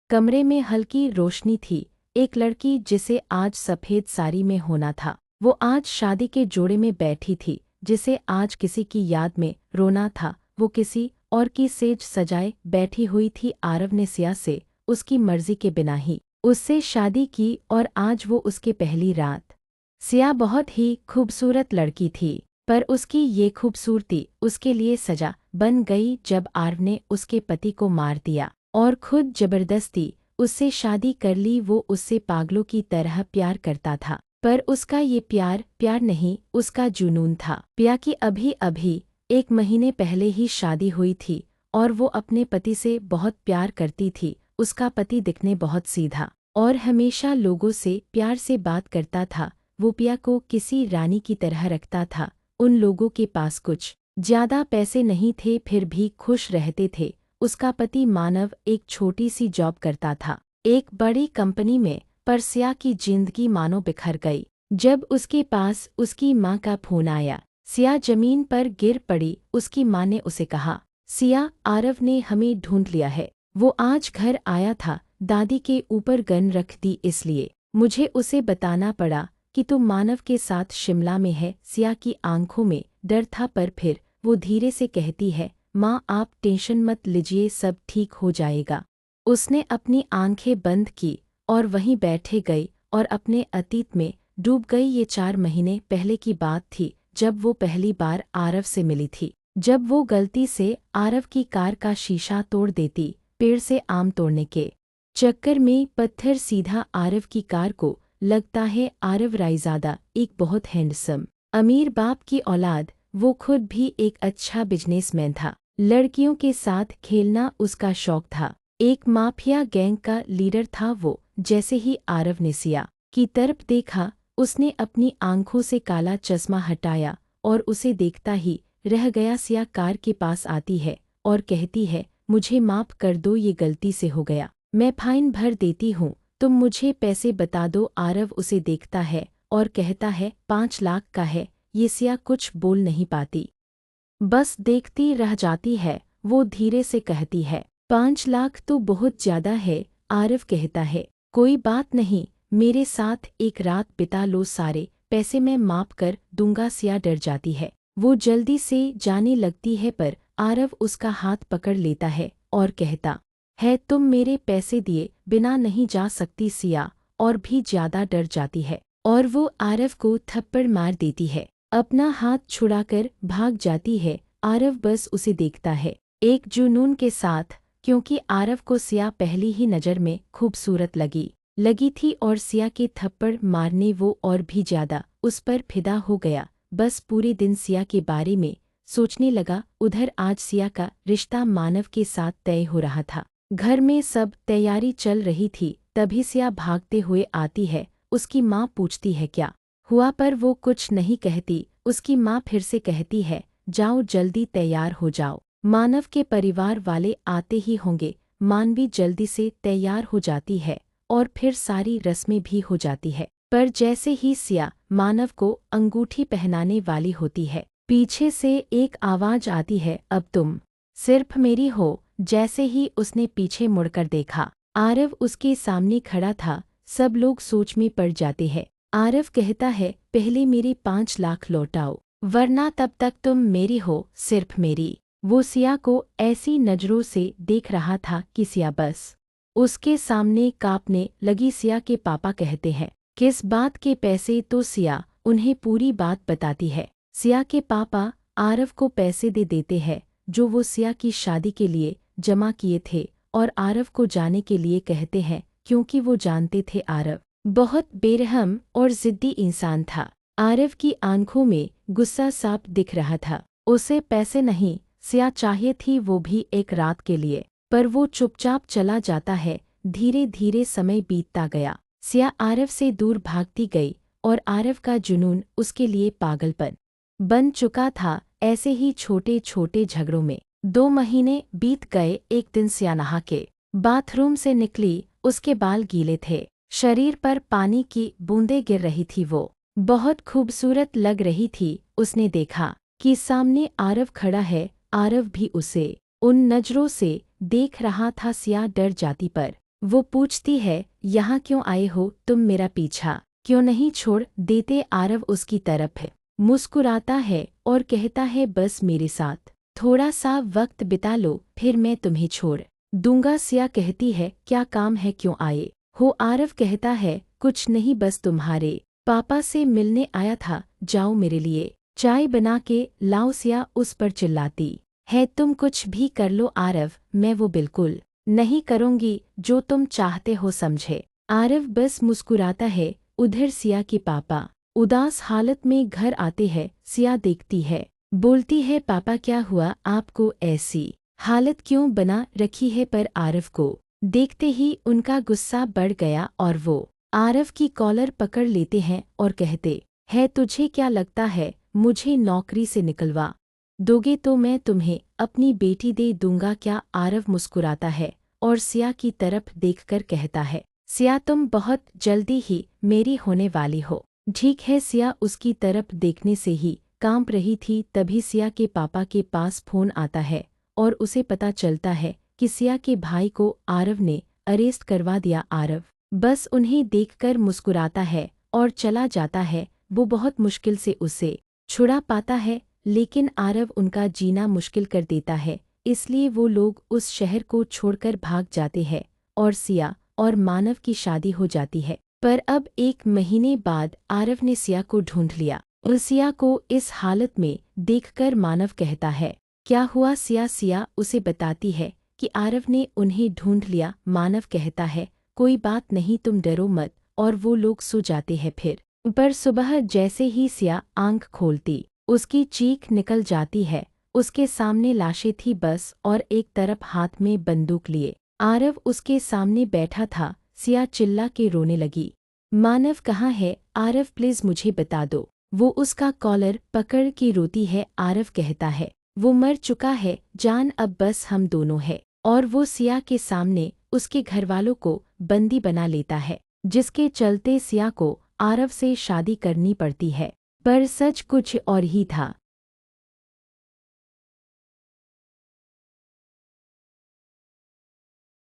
कमरे में हल्की रोशनी थी। एक लड़की जिसे आज सफ़ेद साड़ी में होना था, वो आज शादी के जोड़े में बैठी थी। जिसे आज किसी की याद में रोना था, वो किसी और की सेज सजाए बैठी हुई थी। आरव ने सिया से उसकी मर्जी के बिना ही उससे शादी की और आज वो उसके पहली रात। सिया बहुत ही खूबसूरत लड़की थी, पर उसकी ये खूबसूरती उसके लिए सजा बन गई जब आरव ने उसके पति को मार दिया और खुद जबरदस्ती उससे शादी कर ली। वो उससे पागलों की तरह प्यार करता था, पर उसका ये प्यार नहीं, उसका जुनून था। पिया की अभी अभी 1 महीने पहले ही शादी हुई थी और वो अपने पति से बहुत प्यार करती थी। उसका पति दिखने बहुत सीधा और हमेशा लोगों से प्यार से बात करता था। वो पिया को किसी रानी की तरह रखता था। उन लोगों के पास कुछ ज्यादा पैसे नहीं थे, फिर भी खुश रहते थे। उसका पति मानव एक छोटी सी जॉब करता था एक बड़ी कंपनी में, पर सिया की जिंदगी मानो बिखर गई जब उसके पास उसकी माँ का फोन आया। सिया जमीन पर गिर पड़ी। उसकी माँ ने उसे कहा, सिया, आरव ने हमें ढूंढ लिया है। वो आज घर आया था। दादी के ऊपर गन रख दी, इसलिए मुझे उसे बताना पड़ा कि तुम मानव के साथ शिमला में है। सिया की आंखों में डर था, पर फिर वो धीरे से कहती है, माँ आप टेंशन मत लीजिए, सब ठीक हो जाएगा। उसने अपनी आंखें बंद की और वहीं बैठे गई और अपने अतीत में डूब गई। ये 4 महीने पहले की बात थी जब वो पहली बार आरव से मिली थी। जब वो गलती से आरव की कार का शीशा तोड़ देती, पेड़ से आम तोड़ने के चक्कर में पत्थर सीधा आरव की कार को लगता है। आरव रायज़ादा एक बहुत हैंडसम अमीर बाप की औलाद, वो खुद भी एक अच्छा बिजनेसमैन था। लड़कियों के साथ खेलना उसका शौक था। एक माफिया गैंग का लीडर था वो। जैसे ही आरव ने सिया की तरफ देखा, उसने अपनी आंखों से काला चश्मा हटाया और उसे देखता ही रह गया। सिया कार के पास आती है और कहती है, मुझे माफ कर दो, ये गलती से हो गया, मैं फाइन भर देती हूँ, तुम मुझे पैसे बता दो। आरव उसे देखता है और कहता है, 5 लाख का है। ये सिया कुछ बोल नहीं पाती, बस देखती रह जाती है। वो धीरे से कहती है, 5 लाख तो बहुत ज्यादा है। आरव कहता है, कोई बात नहीं, मेरे साथ एक रात बिता लो, सारे पैसे मैं माफ कर दूंगा। सिया डर जाती है। वो जल्दी से जाने लगती है, पर आरव उसका हाथ पकड़ लेता है और कहता है, तुम मेरे पैसे दिए बिना नहीं जा सकती। सिया और भी ज्यादा डर जाती है और वो आरव को थप्पड़ मार देती है। अपना हाथ छुड़ाकर भाग जाती है। आरव बस उसे देखता है एक जुनून के साथ, क्योंकि आरव को सिया पहली ही नज़र में खूबसूरत लगी थी और सिया के थप्पड़ मारने वो और भी ज्यादा उस पर फिदा हो गया। बस पूरे दिन सिया के बारे में सोचने लगा। उधर आज सिया का रिश्ता मानव के साथ तय हो रहा था। घर में सब तैयारी चल रही थी, तभी सिया भागते हुए आती है। उसकी माँ पूछती है क्या हुआ, पर वो कुछ नहीं कहती। उसकी माँ फिर से कहती है, जाओ जल्दी तैयार हो जाओ, मानव के परिवार वाले आते ही होंगे। मानवी जल्दी से तैयार हो जाती है और फिर सारी रस्में भी हो जाती है। पर जैसे ही सिया मानव को अंगूठी पहनाने वाली होती है, पीछे से एक आवाज आती है, अब तुम सिर्फ मेरी हो। जैसे ही उसने पीछे मुड़कर देखा, आरव उसके सामने खड़ा था। सब लोग सोच में पड़ जाते हैं। आरव कहता है, पहले मेरे 5 लाख लौटाओ, वरना तब तक तुम मेरी हो, सिर्फ मेरी। वो सिया को ऐसी नजरों से देख रहा था कि सिया बस उसके सामने कांपने लगी। सिया के पापा कहते हैं, किस बात के पैसे, तो सिया उन्हें पूरी बात बताती है। सिया के पापा आरव को पैसे दे देते हैं जो वो सिया की शादी के लिए जमा किए थे, और आरव को जाने के लिए कहते हैं, क्योंकि वो जानते थे आरव बहुत बेरहम और जिद्दी इंसान था। आरव की आंखों में गुस्सा साफ दिख रहा था। उसे पैसे नहीं, सिया चाहिए थी, वो भी एक रात के लिए, पर वो चुपचाप चला जाता है। धीरे धीरे समय बीतता गया। सिया आरव से दूर भागती गई और आरव का जुनून उसके लिए पागलपन बन चुका था। ऐसे ही छोटे छोटे झगड़ों में 2 महीने बीत गए। एक दिन सिया नहा के बाथरूम से निकली। उसके बाल गीले थे, शरीर पर पानी की बूंदें गिर रही थी। वो बहुत खूबसूरत लग रही थी। उसने देखा कि सामने आरव खड़ा है। आरव भी उसे उन नजरों से देख रहा था। सिया डर जाती, पर वो पूछती है, यहाँ क्यों आए हो तुम, मेरा पीछा क्यों नहीं छोड़ देते। आरव उसकी तरफ है मुस्कुराता है और कहता है, बस मेरे साथ थोड़ा सा वक्त बिता लो, फिर मैं तुम्हें छोड़ दूंगा। सिया कहती है, क्या काम है, क्यों आए हो। आरव कहता है, कुछ नहीं, बस तुम्हारे पापा से मिलने आया था, जाओ मेरे लिए चाय बना के लाओ। सिया उस पर चिल्लाती है, तुम कुछ भी कर लो आरव, मैं वो बिल्कुल नहीं करूँगी जो तुम चाहते हो, समझे। आरव बस मुस्कुराता है। उधर सिया के पापा उदास हालत में घर आते हैं। सिया देखती है, बोलती है, पापा क्या हुआ आपको, ऐसी हालत क्यों बना रखी है। पर आरव को देखते ही उनका गुस्सा बढ़ गया और वो आरव की कॉलर पकड़ लेते हैं और कहते हैं, तुझे क्या लगता है मुझे नौकरी से निकलवा दोगे तो मैं तुम्हें अपनी बेटी दे दूंगा क्या। आरव मुस्कुराता है और सिया की तरफ देखकर कहता है, सिया तुम बहुत जल्दी ही मेरी होने वाली हो। ठीक है। सिया उसकी तरफ देखने से ही कांप रही थी। तभी सिया के पापा के पास फोन आता है और उसे पता चलता है कि सिया के भाई को आरव ने अरेस्ट करवा दिया। आरव बस उन्हें देखकर मुस्कुराता है और चला जाता है। वो बहुत मुश्किल से उसे छुड़ा पाता है, लेकिन आरव उनका जीना मुश्किल कर देता है, इसलिए वो लोग उस शहर को छोड़कर भाग जाते हैं और सिया और मानव की शादी हो जाती है। पर अब 1 महीने बाद आरव ने सिया को ढूंढ लिया और सिया को इस हालत में देखकर मानव कहता है, क्या हुआ सिया। सिया उसे बताती है कि आरव ने उन्हें ढूंढ लिया। मानव कहता है, कोई बात नहीं, तुम डरो मत, और वो लोग सो जाते हैं। फिर पर सुबह जैसे ही सिया आंख खोलती उसकी चीख निकल जाती है। उसके सामने लाशें थी बस, और एक तरफ हाथ में बंदूक लिए आरव उसके सामने बैठा था। सिया चिल्ला के रोने लगी, मानव कहाँ है, आरव प्लीज मुझे बता दो। वो उसका कॉलर पकड़ के रोती है। आरव कहता है, वो मर चुका है जान, अब बस हम दोनों हैं। और वो सिया के सामने उसके घरवालों को बंदी बना लेता है, जिसके चलते सिया को आरव से शादी करनी पड़ती है। पर सच कुछ और ही था।